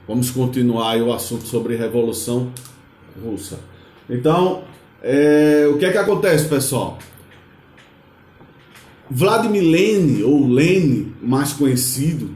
Vamos continuar aí o assunto sobre Revolução Russa. Então, o que é que acontece, pessoal? Vladimir Lenin, ou Lenin, mais conhecido,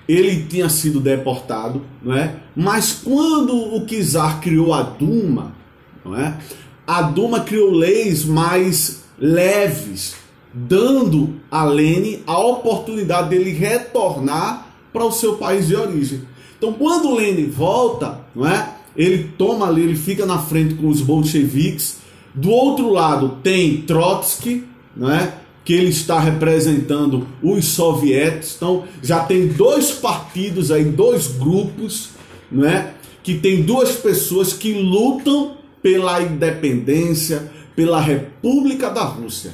ele tinha sido deportado, não é? Mas quando o czar criou a Duma, não é? A Duma criou leis mais leves, dando a Lenin a oportunidade dele retornar para o seu país de origem. Então, quando o Lenin volta, não é? Ele toma ali, ele fica na frente com os bolcheviques. Do outro lado tem Trotsky, não é? Que ele está representando os soviéticos. Então, já tem dois partidos aí, dois grupos, não é? Que tem duas pessoas que lutam pela independência, pela República da Rússia.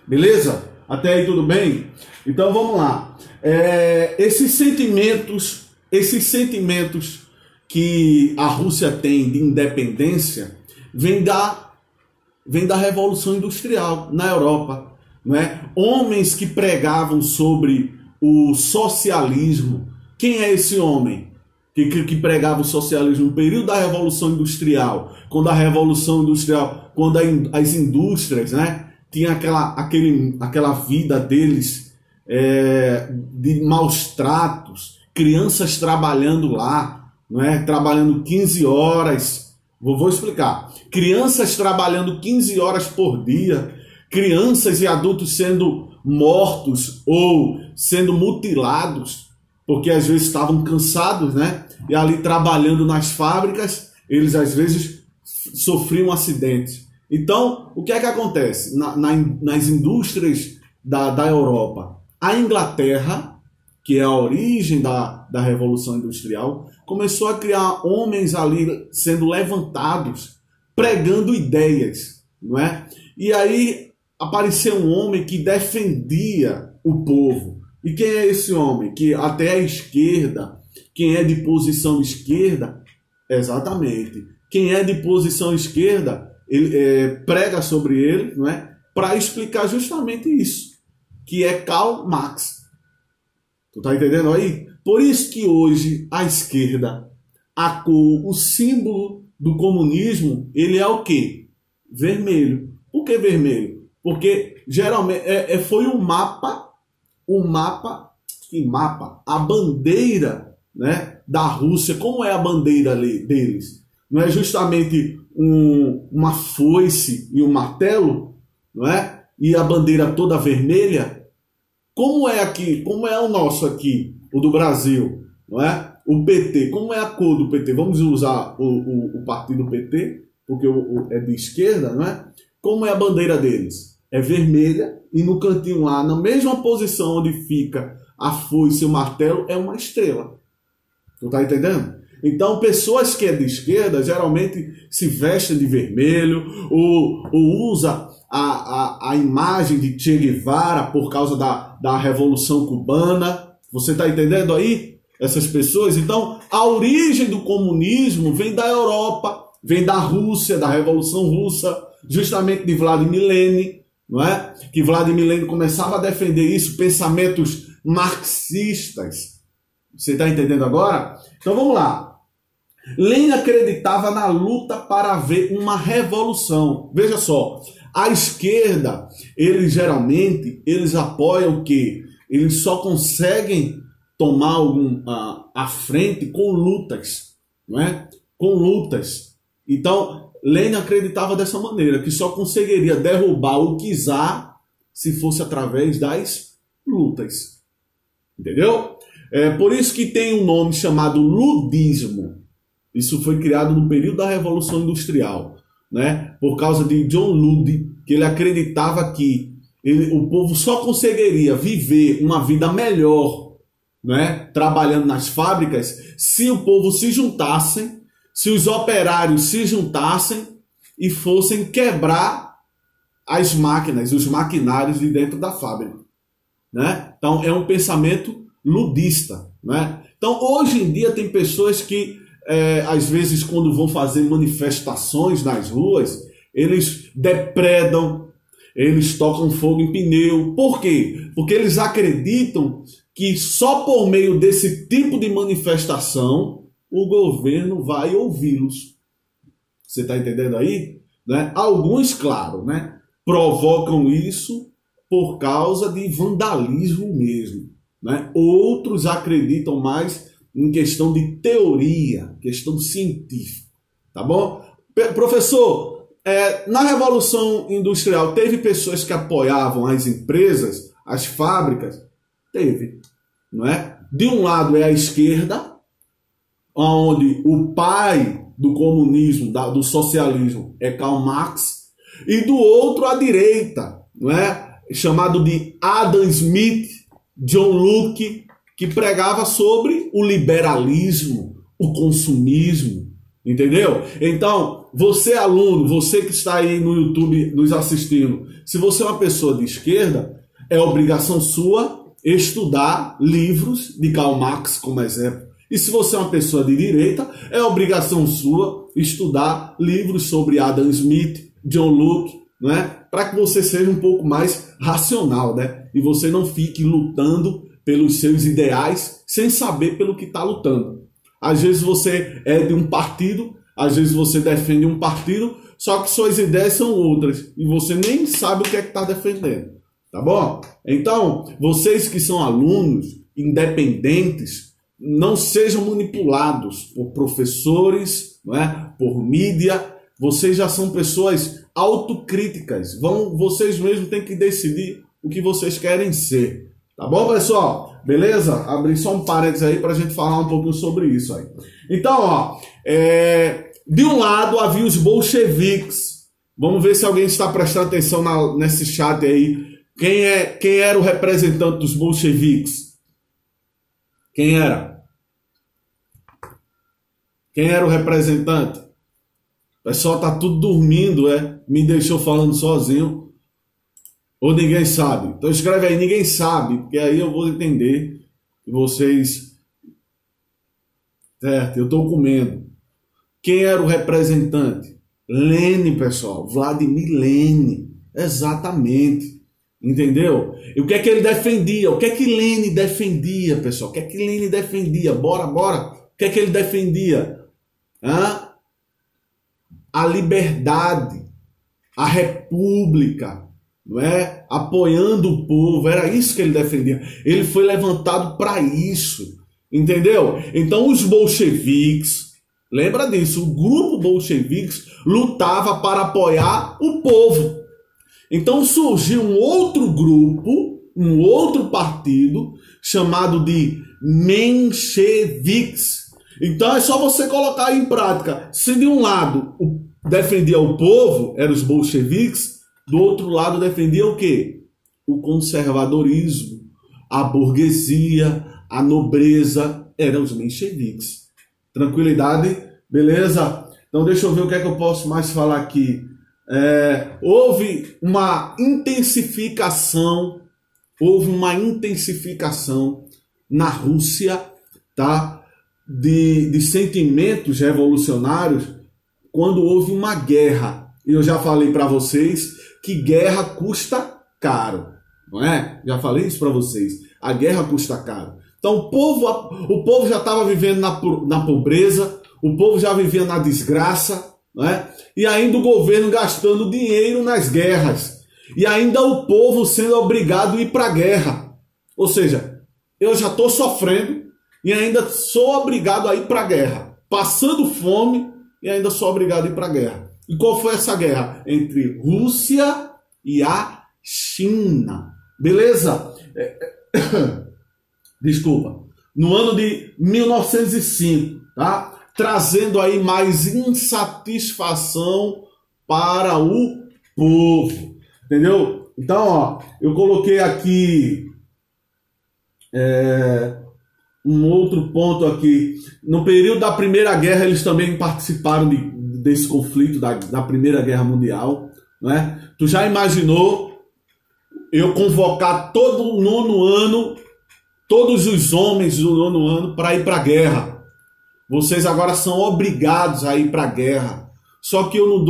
Beleza? Até aí tudo bem? Então vamos lá. Esses sentimentos que a Rússia tem de independência vem da Revolução Industrial na Europa, não é? Homens que pregavam sobre o socialismo. Quem é esse homem que pregava o socialismo no período da Revolução Industrial? Quando as indústrias, né, tinha aquela vida deles de maus tratos, crianças trabalhando lá, não é? Trabalhando 15 horas. Vou explicar. Crianças trabalhando 15 horas por dia, crianças e adultos sendo mortos ou sendo mutilados, porque às vezes estavam cansados, né? E ali trabalhando nas fábricas, eles às vezes sofriam acidentes. Então, o que é que acontece nas indústrias da Europa? A Inglaterra, que é a origem da Revolução Industrial, começou a criar homens ali sendo levantados, pregando ideias, não é? E aí apareceu um homem que defendia o povo. E quem é esse homem? Que até a esquerda, quem é de posição esquerda, exatamente, quem é de posição esquerda, ele prega sobre ele, não é? Para explicar justamente isso, que é Karl Marx. Tu tá entendendo aí? Por isso que hoje a esquerda, a cor, o símbolo do comunismo, ele é o quê? Vermelho. Por que vermelho? Porque geralmente foi um mapa, a bandeira, né, da Rússia. Como é a bandeira deles? Não é justamente uma foice e um martelo, não é? E a bandeira toda vermelha? Como é aqui? Como é o nosso aqui, o do Brasil, não é? O PT, como é a cor do PT? Vamos usar o partido PT, porque é de esquerda, não é? Como é a bandeira deles? É vermelha e no cantinho lá, na mesma posição onde fica a foice e o martelo, é uma estrela. Tu tá entendendo? Então, pessoas que é de esquerda geralmente se vestem de vermelho ou usa a imagem de Che Guevara por causa da Revolução Cubana. Você tá entendendo aí? Essas pessoas. Então, a origem do comunismo vem da Europa, vem da Rússia, da Revolução Russa, justamente de Vladimir Lenin, não é? Que Vladimir Lenin começava a defender isso, pensamentos marxistas. Você está entendendo agora? Então vamos lá. Lenin acreditava na luta para haver uma revolução. Veja só, a esquerda, eles apoiam o quê? Eles só conseguem tomar a frente com lutas, não é? Com lutas. Então, Lenin acreditava dessa maneira, que só conseguiria derrubar o czar se fosse através das lutas. Entendeu? Por isso que tem um nome chamado ludismo. Isso foi criado no período da Revolução Industrial, né? Por causa de John Lud, que ele acreditava que o povo só conseguiria viver uma vida melhor, né, trabalhando nas fábricas, se o povo se juntassem, se os operários se juntassem e fossem quebrar as máquinas, os maquinários de dentro da fábrica, né? Então é um pensamento ludista, né? Então hoje em dia tem pessoas que às vezes quando vão fazer manifestações nas ruas, eles depredam, eles tocam fogo em pneu. Por quê? Porque eles acreditam que só por meio desse tipo de manifestação o governo vai ouvi-los. Você está entendendo aí? Né? Alguns, claro, né, provocam isso por causa de vandalismo mesmo. Né? Outros acreditam mais em questão de teoria, questão científica. Tá bom? Professor, na Revolução Industrial teve pessoas que apoiavam as empresas, as fábricas? Teve. Não é? De um lado é a esquerda, onde o pai do comunismo, do socialismo, é Karl Marx, e do outro a direita, não é? Chamado de Adam Smith, John Locke, que pregava sobre o liberalismo, o consumismo, entendeu? Então, você aluno, você que está aí no YouTube nos assistindo, se você é uma pessoa de esquerda, é obrigação sua estudar livros de Karl Marx, como exemplo. E se você é uma pessoa de direita, é obrigação sua estudar livros sobre Adam Smith, John Locke, né? Para que você seja um pouco mais racional, né? E você não fique lutando pelos seus ideais sem saber pelo que está lutando. Às vezes você é de um partido, às vezes você defende um partido, só que suas ideias são outras e você nem sabe o que é que está defendendo. Tá bom? Então, vocês que são alunos independentes, não sejam manipulados por professores, não é? Por mídia. Vocês já são pessoas autocríticas. Vocês mesmos têm que decidir o que vocês querem ser. Tá bom, pessoal? Beleza? Abri só um parênteses aí para a gente falar um pouquinho sobre isso aí. Então, ó, de um lado havia os bolcheviques. Vamos ver se alguém está prestando atenção nesse chat aí. Quem era o representante dos bolcheviques? Quem era? Quem era o representante? O pessoal tá tudo dormindo, me deixou falando sozinho. Ou ninguém sabe? Então escreve aí, ninguém sabe, porque aí eu vou entender que vocês... Certo, eu estou comendo. Quem era o representante? Lênin, pessoal. Vladimir Lenin. Exatamente. Entendeu? E o que é que ele defendia? O que é que Lenin defendia, pessoal? O que é que Lenin defendia? Bora. O que é que ele defendia? A liberdade, a república, não é? Apoiando o povo. Era isso que ele defendia. Ele foi levantado para isso. Entendeu? Então os bolcheviques, lembra disso, o grupo bolcheviques lutava para apoiar o povo. Então surgiu um outro grupo, um outro partido, chamado de mencheviques. Então é só você colocar em prática. Se de um lado defendia o povo, eram os bolcheviques, do outro lado defendia o quê? O conservadorismo, a burguesia, a nobreza, eram os mencheviques. Tranquilidade? Beleza? Então deixa eu ver o que é que eu posso mais falar aqui. Houve uma intensificação na Rússia, tá? De sentimentos revolucionários quando houve uma guerra. E eu já falei para vocês que guerra custa caro, não é? Já falei isso para vocês. A guerra custa caro. Então o povo já estava vivendo na pobreza, o povo já vivia na desgraça, não é? E ainda o governo gastando dinheiro nas guerras. E ainda o povo sendo obrigado a ir para a guerra. Ou seja, eu já estou sofrendo e ainda sou obrigado a ir para a guerra. Passando fome e ainda sou obrigado a ir para a guerra. E qual foi essa guerra? Entre Rússia e a China. Beleza? Desculpa. No ano de 1905, tá? Trazendo aí mais insatisfação para o povo. Entendeu? Então, ó, eu coloquei aqui um outro ponto aqui. No período da Primeira Guerra, eles também participaram desse conflito da Primeira Guerra Mundial, não é? Tu já imaginou eu convocar todo o nono ano, todos os homens do nono ano para ir para a guerra? Vocês agora são obrigados a ir para a guerra. Só que eu não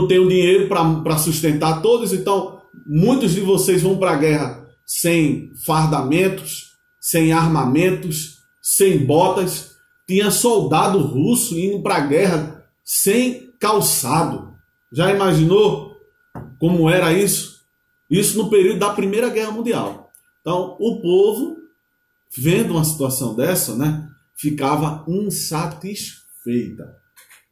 tenho dinheiro para sustentar todos, então muitos de vocês vão para a guerra sem fardamentos, sem armamentos, sem botas. tinha soldado russo indo para a guerra sem calçado. Já imaginou como era isso? Isso no período da Primeira Guerra Mundial. Então, o povo, vendo uma situação dessa, né, ficava insatisfeita.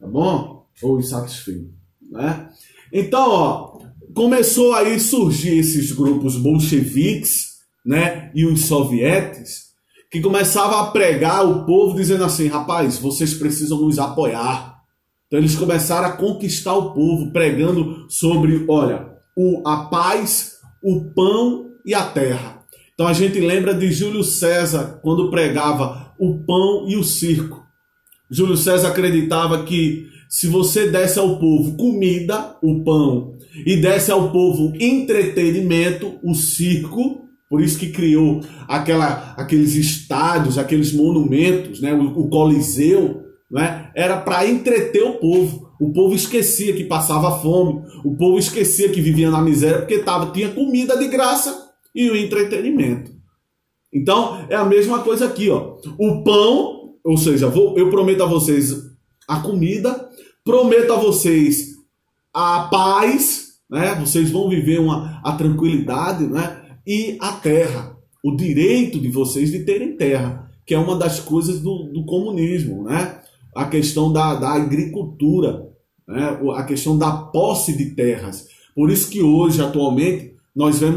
Tá bom? Ou insatisfeito, né? Então, ó, começou aí a surgir esses grupos bolcheviques, né, e os sovietes, que começavam a pregar o povo dizendo assim, rapaz, vocês precisam nos apoiar. Então eles começaram a conquistar o povo, pregando sobre, olha, a paz, o pão e a terra. Então a gente lembra de Júlio César, quando pregava o pão e o circo. Júlio César acreditava que se você desse ao povo comida, o pão, e desse ao povo entretenimento, o circo, por isso que criou aqueles estádios, aqueles monumentos, né? O Coliseu, né? Era para entreter o povo. O povo esquecia que passava fome, o povo esquecia que vivia na miséria, porque tinha comida de graça e o entretenimento. Então, é a mesma coisa aqui, ó. O pão, ou seja, eu prometo a vocês a comida, prometo a vocês a paz, né? Vocês vão viver a tranquilidade, né? E a terra, o direito de vocês de terem terra, que é uma das coisas do comunismo, né? A questão da agricultura, né? A questão da posse de terras. Por isso que hoje, atualmente, nós vemos